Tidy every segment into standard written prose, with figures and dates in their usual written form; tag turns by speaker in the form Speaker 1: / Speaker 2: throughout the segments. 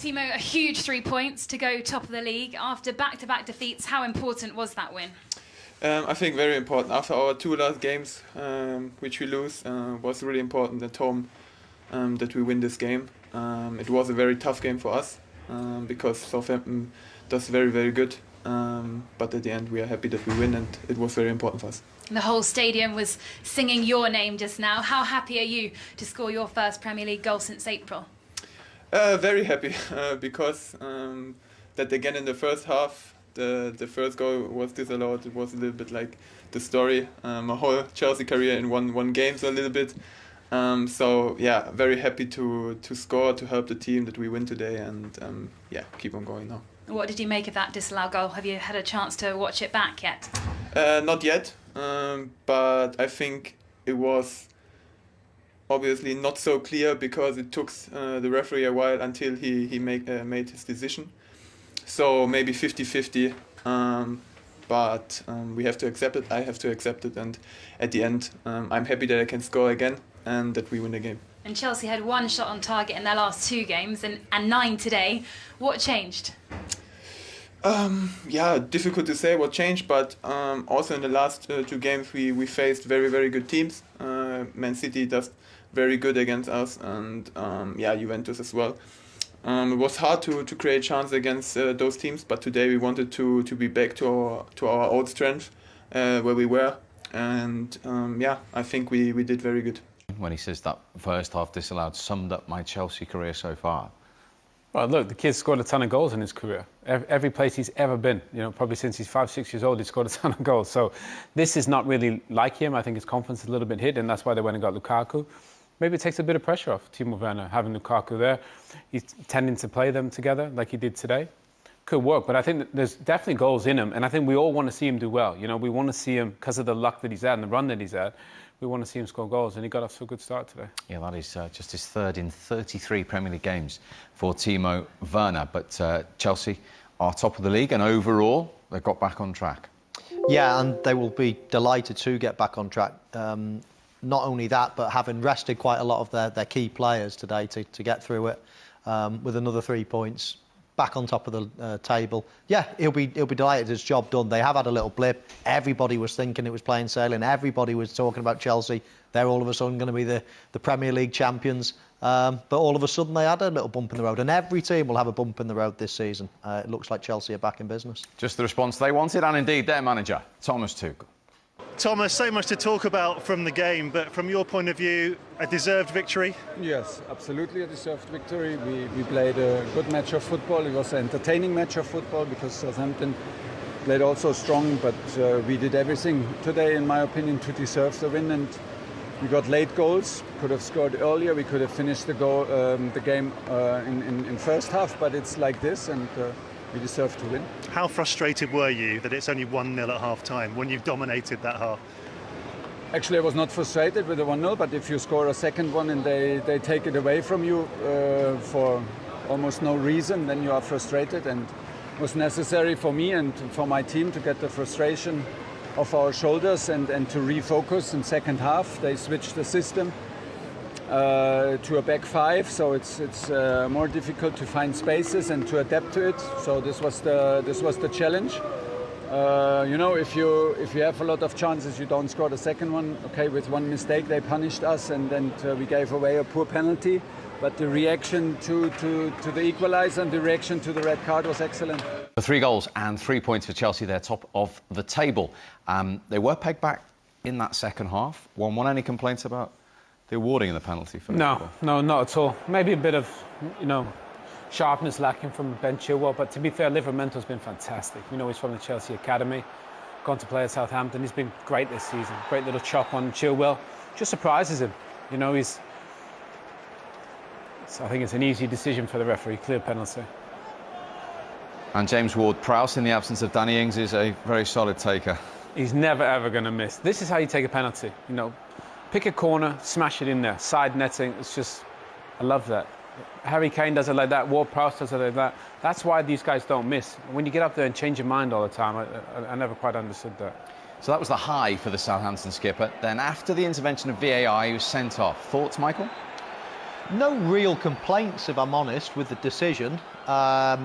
Speaker 1: Timo, a huge 3 points to go top of the league after back-to-back defeats. How important was that win?
Speaker 2: I think very important. After our 2 last games, which we lose, was really important at home that we win this game. It was a very tough game for us because Southampton does very, very good. But at the end, we are happy that we win, and it was very important for us.
Speaker 1: The whole stadium was singing your name just now. How happy are you to score your first Premier League goal since April?
Speaker 2: Very happy because that again in the first half, the first goal was disallowed. It was a little bit like the story, my whole Chelsea career in one game, so a little bit. So yeah, very happy to score, to help the team that we win today, and yeah, keep on going now.
Speaker 1: What did you make of that disallowed goal? Have you had a chance to watch it back yet?
Speaker 2: Not yet, but I think it was obviously not so clear because it took the referee a while until he made his decision. So maybe 50-50, but we have to accept it. I have to accept it, and at the end, I'm happy that I can score again and that we win the game.
Speaker 1: And Chelsea had 1 shot on target in their last 2 games and 9 today. What changed?
Speaker 2: Yeah, difficult to say what changed, but also in the last 2 games we faced very, very good teams. Man City does very good against us, and yeah, Juventus as well. It was hard to create chance against those teams, but today we wanted to be back to our old strength where we were, and yeah, I think we did very good.
Speaker 3: When he says that first half disallowed summed up my Chelsea career so far.
Speaker 4: Well, look, the kid's scored a ton of goals in his career. Every place he's ever been, you know, probably since he's 5-6 years old, he's scored a ton of goals. So this is not really like him. I think his confidence is a little bit hit, and that's why they went and got Lukaku. Maybe it takes a bit of pressure off Timo Werner, having Lukaku there. He's tending to play them together like he did today. Could work, but I think that there's definitely goals in him, and I think we all want to see him do well. You know, we want to see him, because of the luck that he's had and the run that he's had, we want to see him score goals, and he got off to a good start today.
Speaker 3: Yeah, that is just his 3rd in 33 Premier League games for Timo Werner. But Chelsea are top of the league, and overall, they've got back on track.
Speaker 5: Yeah, and they will be delighted to get back on track. Not only that, but having rested quite a lot of their key players today to get through it with another 3 points, back on top of the table. Yeah, he'll be delighted. His job done. They have had a little blip. Everybody was thinking it was plain sailing. Everybody was talking about Chelsea. They're all of a sudden going to be the Premier League champions. But all of a sudden they had a little bump in the road, and every team will have a bump in the road this season. It looks like Chelsea are back in business.
Speaker 3: Just the response they wanted, and indeed their manager, Thomas Tuchel.
Speaker 6: Thomas, so much to talk about from the game, but from your point of view, a deserved victory?
Speaker 7: Yes, absolutely a deserved victory. We played a good match of football. It was an entertaining match of football because Southampton played also strong, but we did everything today, in my opinion, to deserve the win, and we got late goals. Could have scored earlier. We could have finished the game in first half, but it's like this, and we deserve to win.
Speaker 6: How frustrated were you that it's only 1-0 at half-time when you've dominated that half?
Speaker 7: Actually, I was not frustrated with the 1-0, but if you score a second one and they take it away from you for almost no reason, then you are frustrated, and it was necessary for me and for my team to get the frustration off our shoulders and to refocus in second half. They switched the system to a back 5, so it's more difficult to find spaces and to adapt to it. So this was the challenge. You know, if you have a lot of chances, you don't score the second one. Okay, with one mistake they punished us, and then we gave away a poor penalty. But the reaction to the equaliser and the reaction to the red card was excellent.
Speaker 3: 3 goals and 3 points for Chelsea. They're top of the table. They were pegged back in that second half. One any complaints about the awarding of the penalty for
Speaker 4: No, not at all. Maybe a bit of, you know, sharpness lacking from Ben Chilwell, but to be fair, Livermento's been fantastic. You know, he's from the Chelsea Academy, gone to play at Southampton. He's been great this season. Great little chop on Chilwell. Just surprises him. You know, I think it's an easy decision for the referee, clear penalty.
Speaker 3: And James Ward-Prowse, in the absence of Danny Ings, is a very solid taker.
Speaker 4: He's never, ever going to miss. This is how you take a penalty. You know, pick a corner, smash it in there. Side netting, it's just, I love that. Harry Kane does it like that, Ward-Prowse does it like that. That's why these guys don't miss. When you get up there and change your mind all the time, I never quite understood that.
Speaker 3: So that was the high for the Southampton skipper. Then after the intervention of VAR, he was sent off. Thoughts, Michael?
Speaker 5: No real complaints, if I'm honest, with the decision. I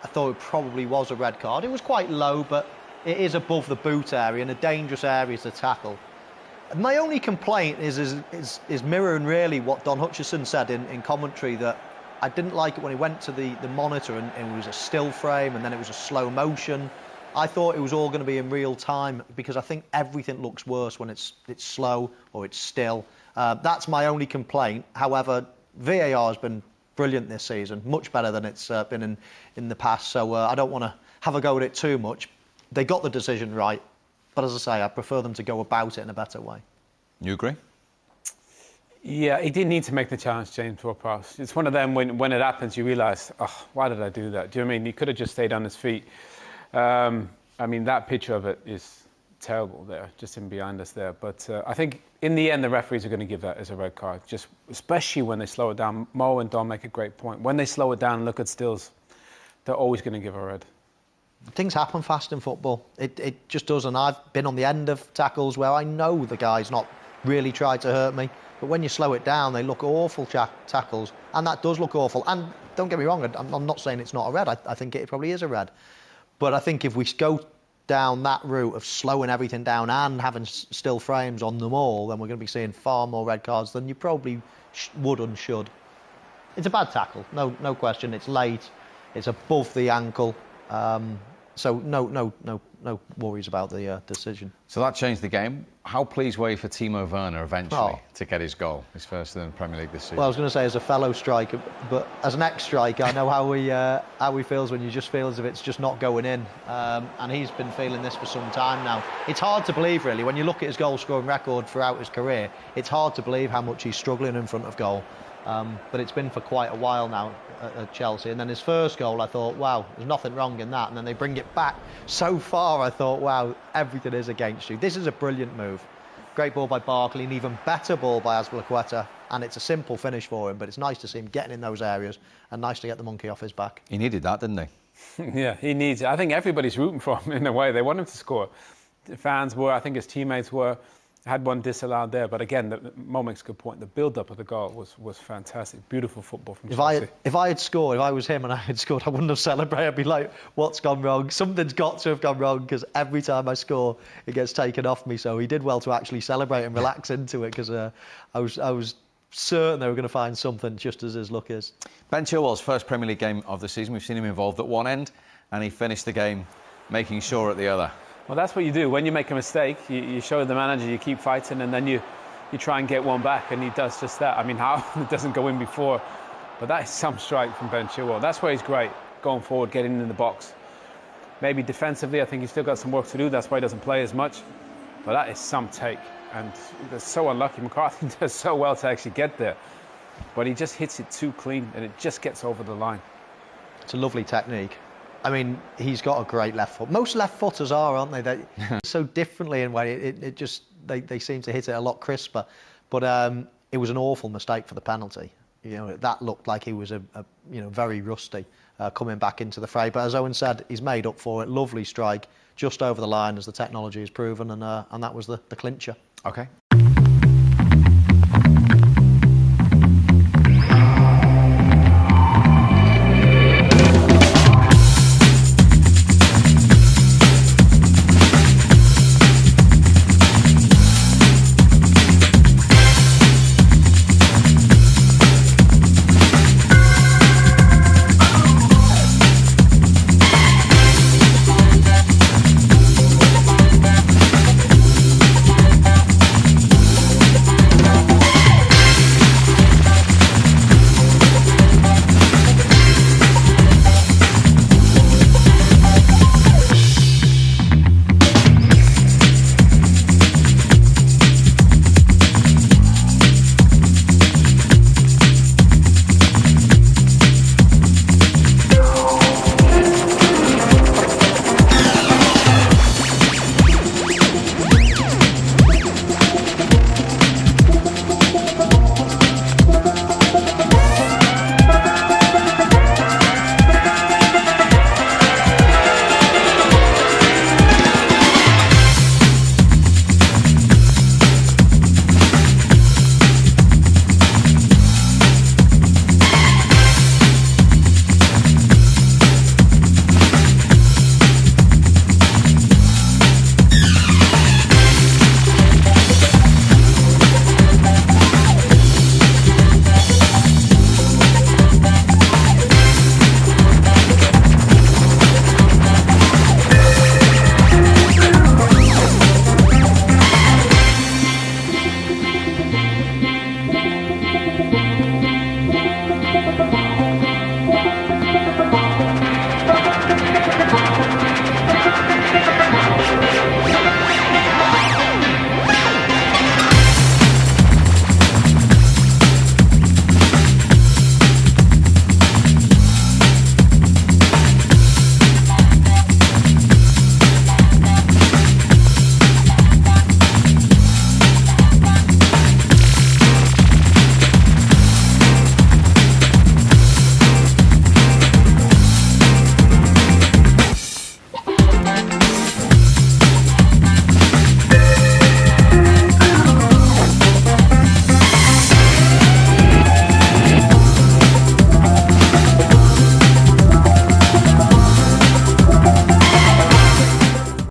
Speaker 5: thought it probably was a red card. It was quite low, but it is above the boot area and a dangerous area to tackle. My only complaint is mirroring really what Don Hutchison said in commentary, that I didn't like it when he went to the monitor and it was a still frame and then it was a slow motion. I thought it was all going to be in real time, because I think everything looks worse when it's slow or it's still. That's my only complaint. However, VAR has been brilliant this season, much better than it's been in the past, so I don't want to have a go at it too much. They got the decision right, but as I say, I prefer them to go about it in a better way.
Speaker 3: You agree?
Speaker 4: Yeah, he didn't need to make the challenge, James Ward-Prowse. It's one of them, when it happens, you realise, oh, why did I do that? Do you know what I mean? He could have just stayed on his feet. I mean, that picture of it is terrible there, just in behind us there. But I think in the end, the referees are going to give that as a red card, just especially when they slow it down. Mo and Don make a great point. When they slow it down and look at stills, they're always going to give a red.
Speaker 5: Things happen fast in football. It just does, and I've been on the end of tackles where I know the guy's not really tried to hurt me, but when you slow it down, they look awful tackles, and that does look awful. And don't get me wrong, I'm not saying it's not a red. I think it probably is a red. But I think if we go down that route of slowing everything down and having still frames on them all, then we're going to be seeing far more red cards than you probably would and should. It's a bad tackle, no question. It's late, it's above the ankle, so no worries about the decision.
Speaker 3: So that changed the game. How pleased were you for Timo Werner eventually to get his goal, his first in the Premier League this season?
Speaker 5: Well, I was going to say as a fellow striker, but as an ex-striker, I know how he feels when you just feel as if it's just not going in. And he's been feeling this for some time now. It's hard to believe, really, when you look at his goal-scoring record throughout his career. It's hard to believe how much he's struggling in front of goal. But it's been for quite a while now at Chelsea. And then his first goal, I thought, wow, there's nothing wrong in that. And then they bring it back so far, I thought, wow, everything is against you. This is a brilliant move. Great ball by Barkley, an even better ball by Azpilicueta. And it's a simple finish for him, but it's nice to see him getting in those areas and nice to get the monkey off his back.
Speaker 3: He needed that, didn't he?
Speaker 4: Yeah, he needs it. I think everybody's rooting for him in a way. They want him to score. The fans were, I think his teammates were. Had one disallowed there, but again, Mo makes a good point. The build-up of the goal was fantastic. Beautiful football from Chelsea.
Speaker 5: If I had scored, if I was him and I had scored, I wouldn't have celebrated. I'd be like, what's gone wrong? Something's got to have gone wrong, because every time I score, it gets taken off me. So he did well to actually celebrate and relax into it, because I was certain they were going to find something, just as his luck is. Ben
Speaker 3: Chilwell's first Premier League game of the season. We've seen him involved at one end, and he finished the game making sure at the other.
Speaker 4: Well, that's what you do. When you make a mistake, you show the manager, you keep fighting, and then you try and get one back, and he does just that. I mean, how it doesn't go in before, but that is some strike from Ben Chilwell. That's where he's great, going forward, getting in the box. Maybe defensively, I think he's still got some work to do. That's why he doesn't play as much, but that is some take, and they're so unlucky. McCarthy does so well to actually get there, but he just hits it too clean, and it just gets over the line.
Speaker 5: It's a lovely technique. I mean, he's got a great left foot. Most left footers are, aren't they? They so differently in a way. It just they seem to hit it a lot crisper. But it was an awful mistake for the penalty. You know, that looked like he was very rusty coming back into the fray. But as Owen said, he's made up for it. Lovely strike, just over the line, as the technology has proven, and that was the clincher.
Speaker 3: Okay,